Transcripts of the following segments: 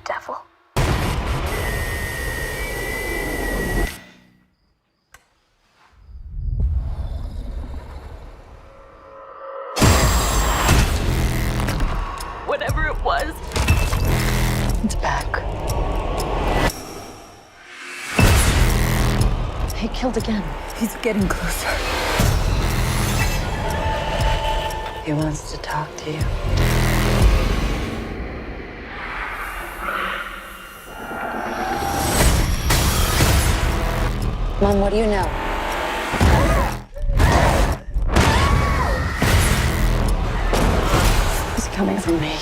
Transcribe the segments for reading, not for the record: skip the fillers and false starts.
devil. Whatever it was, it's back. He killed again. He's getting closer. He wants to talk to you. Mom, what do you know? He's coming for me.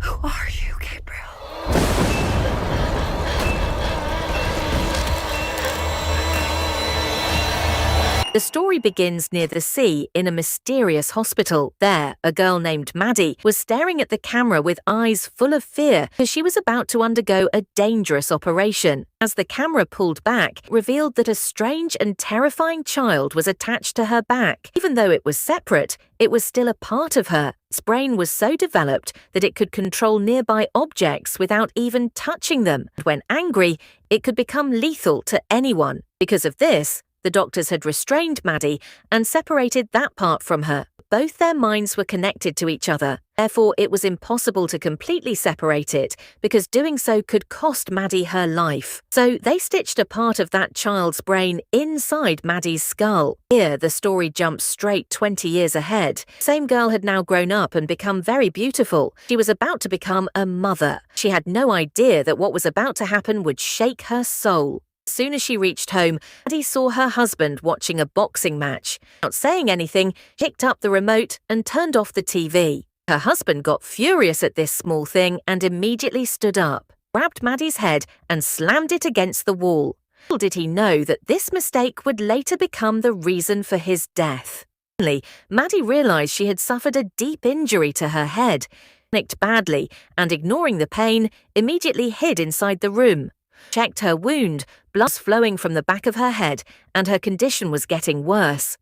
Who are you, Gabriel? The story begins near the sea in a mysterious hospital. There, a girl named Maddie was staring at the camera with eyes full of fear because she was about to undergo a dangerous operation. As the camera pulled back, it revealed that a strange and terrifying child was attached to her back. Even though it was separate, it was still a part of her. Its brain was so developed that it could control nearby objects without even touching them. When angry, it could become lethal to anyone. Because of this, the doctors had restrained Maddie and separated that part from her. Both their minds were connected to each other. Therefore, it was impossible to completely separate it because doing so could cost Maddie her life. So they stitched a part of that child's brain inside Maddie's skull. Here, the story jumps straight 20 years ahead. Same girl had now grown up and become very beautiful. She was about to become a mother. She had no idea that what was about to happen would shake her soul. As soon as she reached home, Maddie saw her husband watching a boxing match. Without saying anything, she picked up the remote and turned off the TV. Her husband got furious at this small thing and immediately stood up, grabbed Maddie's head and slammed it against the wall. Little did he know that this mistake would later become the reason for his death. Suddenly, Maddie realized she had suffered a deep injury to her head, panicked badly, and ignoring the pain, immediately hid inside the room. Checked her wound, blood was flowing from the back of her head, and her condition was getting worse.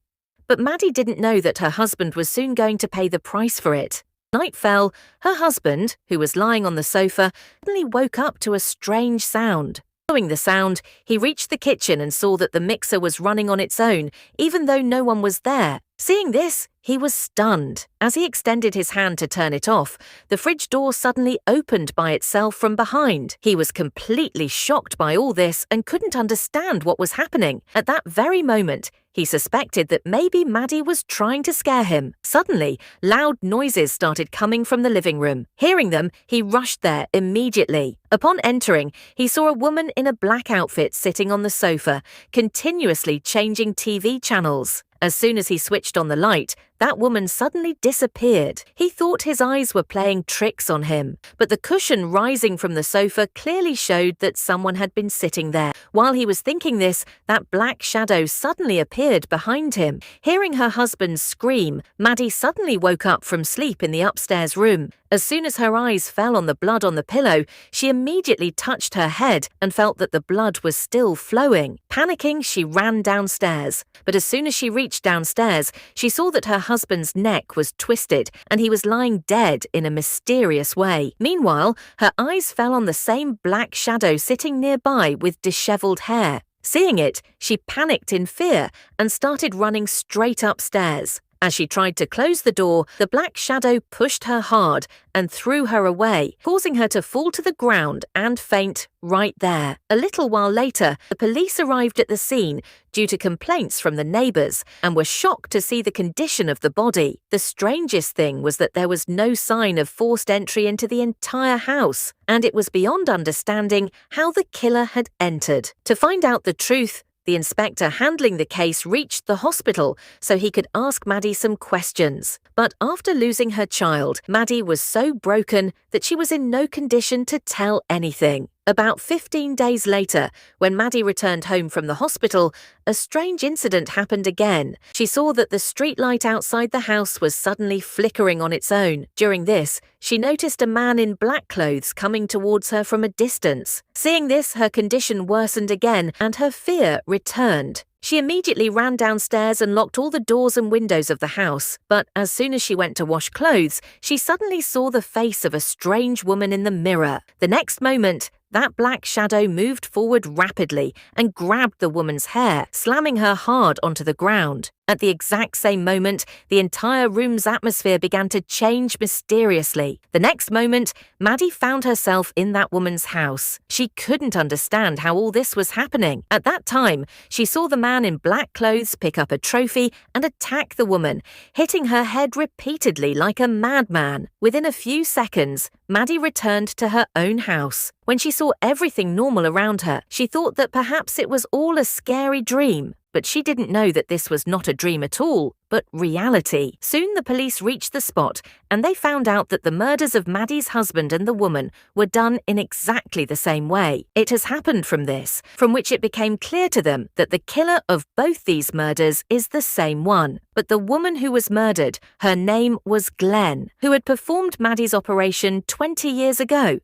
But Maddie didn't know that her husband was soon going to pay the price for it. Night fell, her husband, who was lying on the sofa, suddenly woke up to a strange sound. Following the sound, he reached the kitchen and saw that the mixer was running on its own, even though no one was there. Seeing this, he was stunned. As he extended his hand to turn it off, the fridge door suddenly opened by itself from behind. He was completely shocked by all this and couldn't understand what was happening. At that very moment, he suspected that maybe Maddie was trying to scare him. Suddenly, loud noises started coming from the living room. Hearing them, he rushed there immediately. Upon entering, he saw a woman in a black outfit sitting on the sofa, continuously changing TV channels. As soon as he switched on the light, that woman suddenly disappeared. He thought his eyes were playing tricks on him, but the cushion rising from the sofa clearly showed that someone had been sitting there. While he was thinking this, that black shadow suddenly appeared behind him. Hearing her husband scream, Maddie suddenly woke up from sleep in the upstairs room. As soon as her eyes fell on the blood on the pillow, she immediately touched her head and felt that the blood was still flowing. Panicking, she ran downstairs. But as soon as she reached downstairs, she saw that her husband's neck was twisted and he was lying dead in a mysterious way. Meanwhile, her eyes fell on the same black shadow sitting nearby with disheveled hair. Seeing it, she panicked in fear and started running straight upstairs. As she tried to close the door, the black shadow pushed her hard and threw her away, causing her to fall to the ground and faint right there. A little while later, the police arrived at the scene due to complaints from the neighbors and were shocked to see the condition of the body. The strangest thing was that there was no sign of forced entry into the entire house, and it was beyond understanding how the killer had entered. To find out the truth, the inspector handling the case reached the hospital so he could ask Maddie some questions. But after losing her child, Maddie was so broken that she was in no condition to tell anything. About 15 days later, when Maddie returned home from the hospital, a strange incident happened again. She saw that the streetlight outside the house was suddenly flickering on its own. During this, she noticed a man in black clothes coming towards her from a distance. Seeing this, her condition worsened again and her fear returned. She immediately ran downstairs and locked all the doors and windows of the house, but as soon as she went to wash clothes, she suddenly saw the face of a strange woman in the mirror. The next moment, that black shadow moved forward rapidly and grabbed the woman's hair, slamming her hard onto the ground. At the exact same moment, the entire room's atmosphere began to change mysteriously. The next moment, Maddie found herself in that woman's house. She couldn't understand how all this was happening. At that time, she saw the man in black clothes pick up a trophy and attack the woman, hitting her head repeatedly like a madman. Within a few seconds, Maddie returned to her own house. When she saw everything normal around her, she thought that perhaps it was all a scary dream. But she didn't know that this was not a dream at all, but reality. Soon the police reached the spot, and they found out that the murders of Maddie's husband and the woman were done in exactly the same way. It has happened from this, from which it became clear to them that the killer of both these murders is the same one. But the woman who was murdered, her name was Glenn, who had performed Maddie's operation 20 years ago.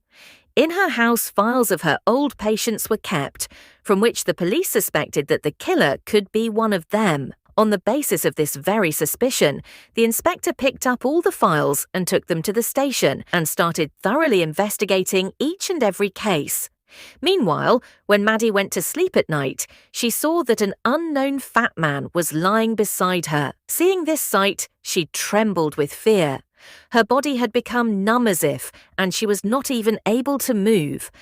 In her house, files of her old patients were kept, from which the police suspected that the killer could be one of them. On the basis of this very suspicion, the inspector picked up all the files and took them to the station and started thoroughly investigating each and every case. Meanwhile, when Maddie went to sleep at night, she saw that an unknown fat man was lying beside her. Seeing this sight, she trembled with fear. Her body had become numb as if, and she was not even able to move.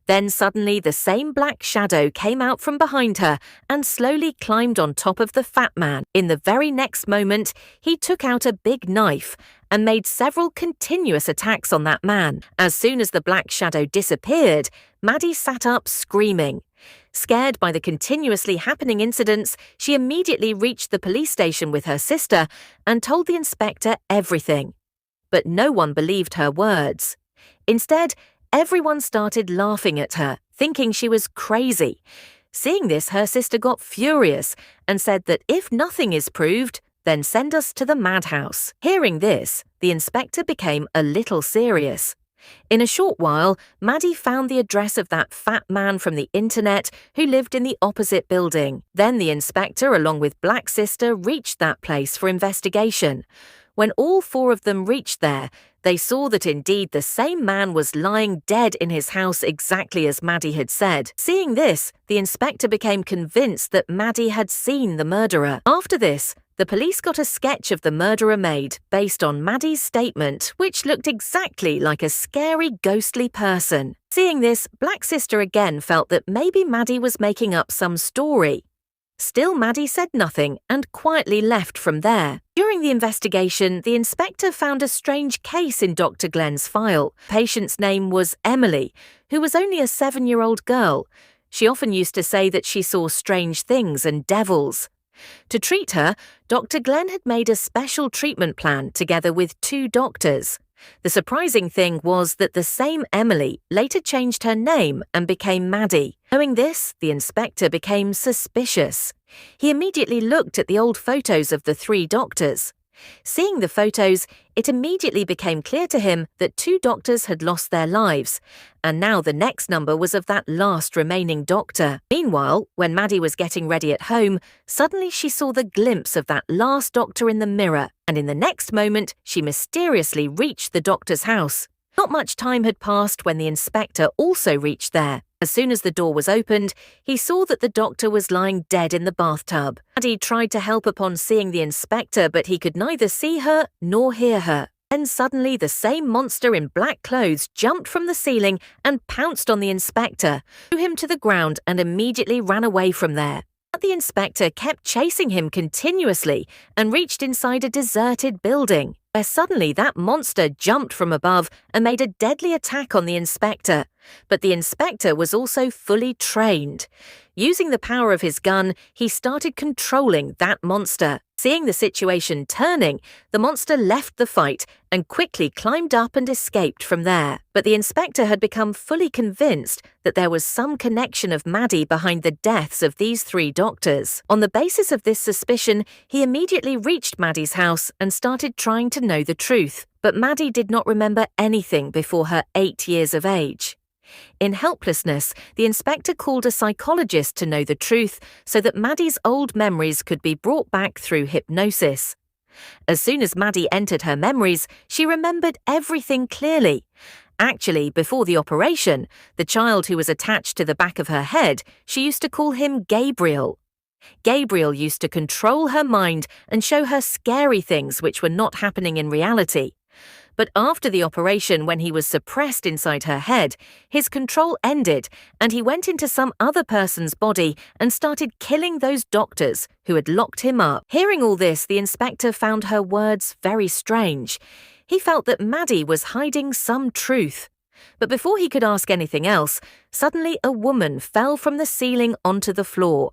Then suddenly the same black shadow came out from behind her and slowly climbed on top of the fat man. In the very next moment, he took out a big knife and made several continuous attacks on that man. As soon as the black shadow disappeared, Maddie sat up screaming. Scared by the continuously happening incidents, she immediately reached the police station with her sister and told the inspector everything. But no one believed her words. Instead, everyone started laughing at her, thinking she was crazy. Seeing this, her sister got furious and said that if nothing is proved, then send us to the madhouse. Hearing this, the inspector became a little serious. In a short while, Maddie found the address of that fat man from the internet who lived in the opposite building. Then the inspector, along with Black Sister, reached that place for investigation. When all four of them reached there, they saw that indeed the same man was lying dead in his house exactly as Maddie had said. Seeing this, the inspector became convinced that Maddie had seen the murderer. After this, the police got a sketch of the murderer made based on Maddie's statement, which looked exactly like a scary, ghostly person. Seeing this, Black Sister again felt that maybe Maddie was making up some story. Still, Maddie said nothing and quietly left from there. During the investigation, the inspector found a strange case in Dr. Glenn's file. The patient's name was Emily, who was only a 7-year-old girl. She often used to say that she saw strange things and devils. To treat her, Dr. Glenn had made a special treatment plan together with 2 doctors. The surprising thing was that the same Emily later changed her name and became Maddie. Knowing this, the inspector became suspicious. He immediately looked at the old photos of the 3 doctors. Seeing the photos, it immediately became clear to him that 2 doctors had lost their lives, and now the next number was of that last remaining doctor. Meanwhile, when Maddie was getting ready at home, suddenly she saw the glimpse of that last doctor in the mirror, and in the next moment, she mysteriously reached the doctor's house. Not much time had passed when the inspector also reached there. As soon as the door was opened, he saw that the doctor was lying dead in the bathtub. Maddie tried to help upon seeing the inspector, but he could neither see her nor hear her. Then suddenly the same monster in black clothes jumped from the ceiling and pounced on the inspector, threw him to the ground and immediately ran away from there. But the inspector kept chasing him continuously and reached inside a deserted building, where suddenly that monster jumped from above and made a deadly attack on the inspector. But the inspector was also fully trained. Using the power of his gun, he started controlling that monster. Seeing the situation turning, the monster left the fight and quickly climbed up and escaped from there. But the inspector had become fully convinced that there was some connection of Maddie behind the deaths of these 3 doctors. On the basis of this suspicion, he immediately reached Maddie's house and started trying to know the truth. But Maddie did not remember anything before her 8 years of age. In helplessness, the inspector called a psychologist to know the truth so that Maddie's old memories could be brought back through hypnosis. As soon as Maddie entered her memories, she remembered everything clearly. Actually, before the operation, the child who was attached to the back of her head, she used to call him Gabriel. Gabriel used to control her mind and show her scary things which were not happening in reality. But after the operation, when he was suppressed inside her head, his control ended and he went into some other person's body and started killing those doctors who had locked him up. Hearing all this, the inspector found her words very strange. He felt that Maddie was hiding some truth. But before he could ask anything else, suddenly a woman fell from the ceiling onto the floor.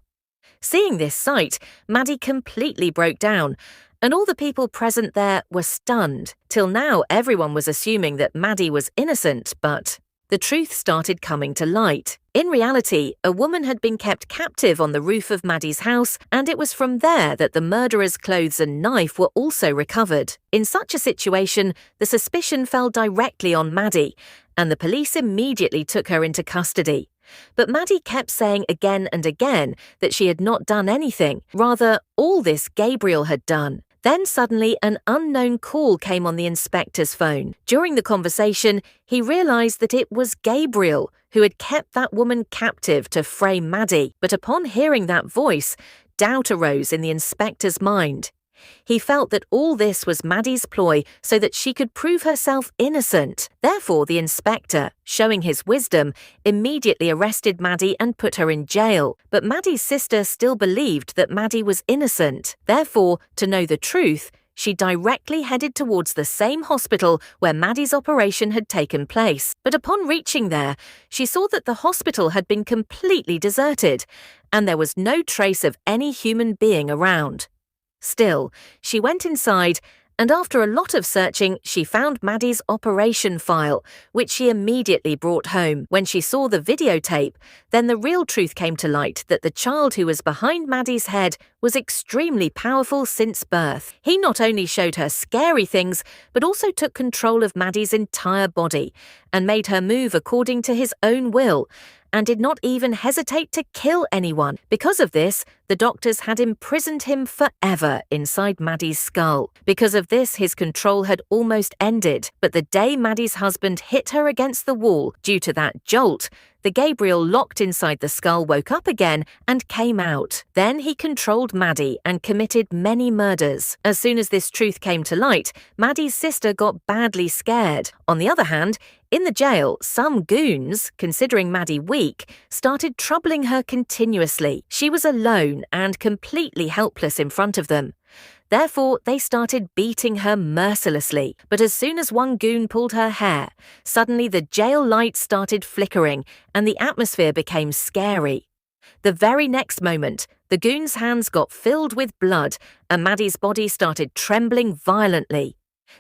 Seeing this sight, Maddie completely broke down, and all the people present there were stunned. Till now, everyone was assuming that Maddie was innocent, but the truth started coming to light. In reality, a woman had been kept captive on the roof of Maddie's house, and it was from there that the murderer's clothes and knife were also recovered. In such a situation, the suspicion fell directly on Maddie, and the police immediately took her into custody. But Maddie kept saying again and again that she had not done anything. Rather, all this Gabriel had done. Then suddenly an unknown call came on the inspector's phone. During the conversation, he realized that it was Gabriel who had kept that woman captive to frame Maddie. But upon hearing that voice, doubt arose in the inspector's mind. He felt that all this was Maddie's ploy so that she could prove herself innocent. Therefore, the inspector, showing his wisdom, immediately arrested Maddie and put her in jail. But Maddie's sister still believed that Maddie was innocent. Therefore, to know the truth, she directly headed towards the same hospital where Maddie's operation had taken place. But upon reaching there, she saw that the hospital had been completely deserted, and there was no trace of any human being around. Still, she went inside, and after a lot of searching, she found Maddie's operation file, which she immediately brought home. When she saw the videotape, then the real truth came to light that the child who was behind Maddie's head was extremely powerful since birth. He not only showed her scary things, but also took control of Maddie's entire body and made her move according to his own will, and did not even hesitate to kill anyone. Because of this, the doctors had imprisoned him forever inside Maddie's skull. Because of this, his control had almost ended. But the day Maddie's husband hit her against the wall due to that jolt, the Gabriel locked inside the skull woke up again and came out. Then he controlled Maddie and committed many murders. As soon as this truth came to light, Maddie's sister got badly scared. On the other hand, in the jail, some goons, considering Maddie weak, started troubling her continuously. She was alone and completely helpless in front of them. Therefore, they started beating her mercilessly. But as soon as one goon pulled her hair, suddenly the jail lights started flickering and the atmosphere became scary. The very next moment, the goon's hands got filled with blood and Maddie's body started trembling violently.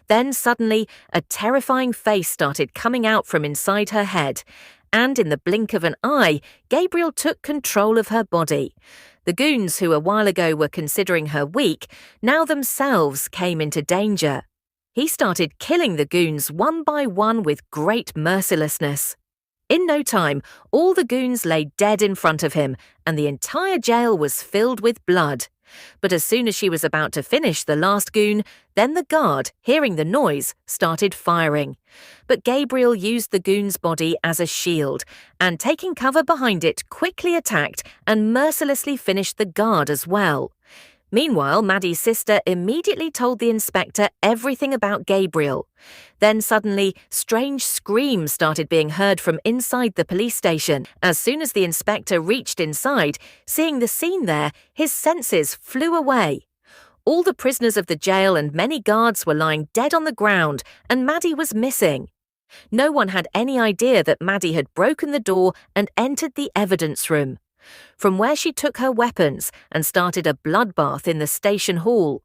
Then suddenly, a terrifying face started coming out from inside her head, and in the blink of an eye, Gabriel took control of her body. The goons who a while ago were considering her weak, now themselves came into danger. He started killing the goons one by one with great mercilessness. In no time, all the goons lay dead in front of him, and the entire jail was filled with blood. But as soon as she was about to finish the last goon, then the guard, hearing the noise, started firing. But Gabriel used the goon's body as a shield, and taking cover behind it, quickly attacked and mercilessly finished the guard as well. Meanwhile, Maddie's sister immediately told the inspector everything about Gabriel. Then suddenly, strange screams started being heard from inside the police station. As soon as the inspector reached inside, seeing the scene there, his senses flew away. All the prisoners of the jail and many guards were lying dead on the ground, and Maddie was missing. No one had any idea that Maddie had broken the door and entered the evidence room, from where she took her weapons and started a bloodbath in the station hall.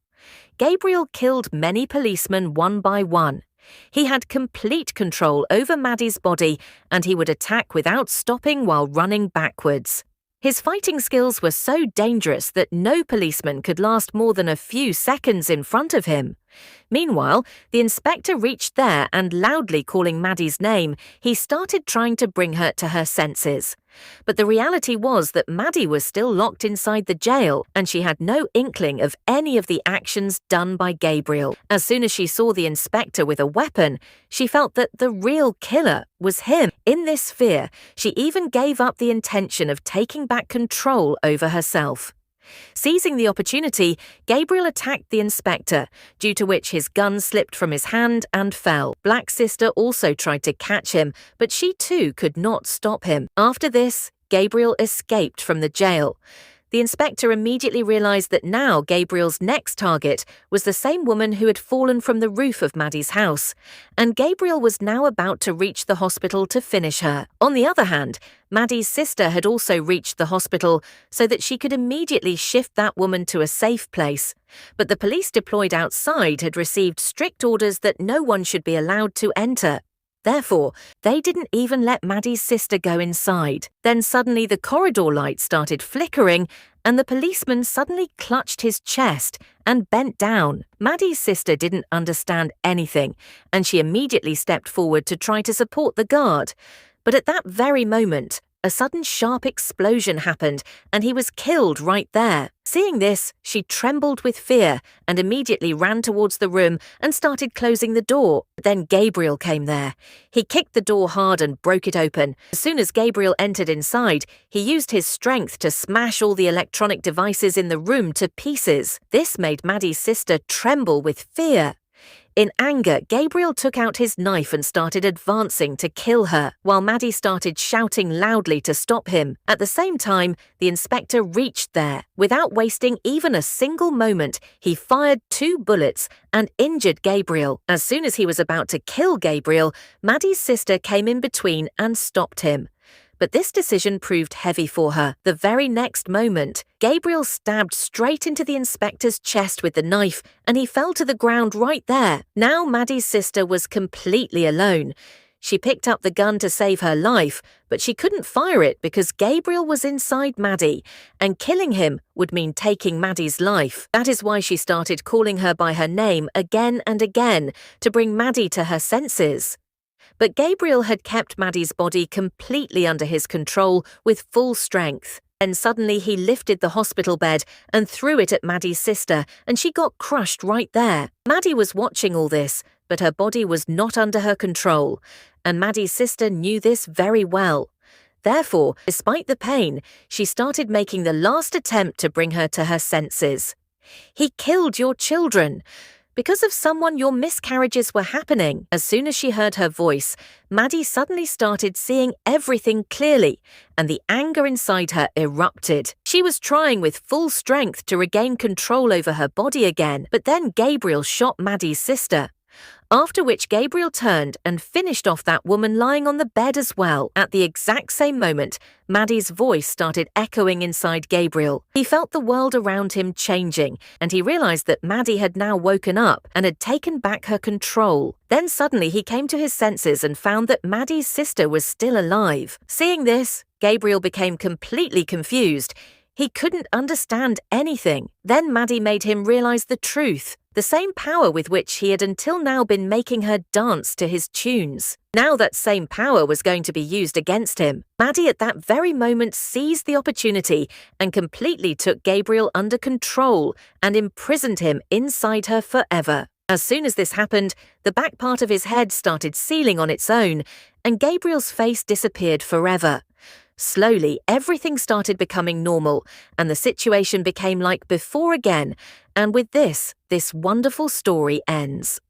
Gabriel killed many policemen one by one. He had complete control over Maddie's body, and he would attack without stopping while running backwards. His fighting skills were so dangerous that no policeman could last more than a few seconds in front of him. Meanwhile, the inspector reached there and, loudly calling Maddie's name, he started trying to bring her to her senses. But the reality was that Maddie was still locked inside the jail, and she had no inkling of any of the actions done by Gabriel. As soon as she saw the inspector with a weapon, she felt that the real killer was him. In this fear, she even gave up the intention of taking back control over herself. Seizing the opportunity, Gabriel attacked the inspector, due to which his gun slipped from his hand and fell. Black Sister also tried to catch him, but she too could not stop him. After this, Gabriel escaped from the jail. The inspector immediately realized that now Gabriel's next target was the same woman who had fallen from the roof of Maddie's house, and Gabriel was now about to reach the hospital to finish her. On the other hand, Maddie's sister had also reached the hospital so that she could immediately shift that woman to a safe place. But the police deployed outside had received strict orders that no one should be allowed to enter. Therefore, they didn't even let Maddie's sister go inside. Then suddenly the corridor light started flickering, and the policeman suddenly clutched his chest and bent down. Maddie's sister didn't understand anything, and she immediately stepped forward to try to support the guard. But at that very moment, a sudden sharp explosion happened, and he was killed right there. Seeing this, she trembled with fear and immediately ran towards the room and started closing the door. Then Gabriel came there. He kicked the door hard and broke it open. As soon as Gabriel entered inside, he used his strength to smash all the electronic devices in the room to pieces. This made Maddie's sister tremble with fear. In anger, Gabriel took out his knife and started advancing to kill her, while Maddie started shouting loudly to stop him. At the same time, the inspector reached there. Without wasting even a single moment, he fired 2 bullets and injured Gabriel. As soon as he was about to kill Gabriel, Maddie's sister came in between and stopped him. But this decision proved heavy for her. The very next moment, Gabriel stabbed straight into the inspector's chest with the knife, and he fell to the ground right there. Now Maddie's sister was completely alone. She picked up the gun to save her life, but she couldn't fire it because Gabriel was inside Maddie, and killing him would mean taking Maddie's life. That is why she started calling her by her name again and again to bring Maddie to her senses. But Gabriel had kept Maddie's body completely under his control with full strength. And suddenly he lifted the hospital bed and threw it at Maddie's sister, and she got crushed right there. Maddie was watching all this, but her body was not under her control, and Maddie's sister knew this very well. Therefore, despite the pain, she started making the last attempt to bring her to her senses. "He killed your children. Because of someone, your miscarriages were happening." As soon as she heard her voice, Maddie suddenly started seeing everything clearly, and the anger inside her erupted. She was trying with full strength to regain control over her body again, but then Gabriel shot Maddie's sister. After which Gabriel turned and finished off that woman lying on the bed as well. At the exact same moment, Maddie's voice started echoing inside Gabriel. He felt the world around him changing, and he realized that Maddie had now woken up and had taken back her control. Then suddenly he came to his senses and found that Maddie's sister was still alive. Seeing this, Gabriel became completely confused. He couldn't understand anything. Then Maddie made him realize the truth. The same power with which he had until now been making her dance to his tunes. Now that same power was going to be used against him. Maddie at that very moment seized the opportunity and completely took Gabriel under control and imprisoned him inside her forever. As soon as this happened, the back part of his head started sealing on its own, and Gabriel's face disappeared forever. Slowly, everything started becoming normal, and the situation became like before again, and with this wonderful story ends.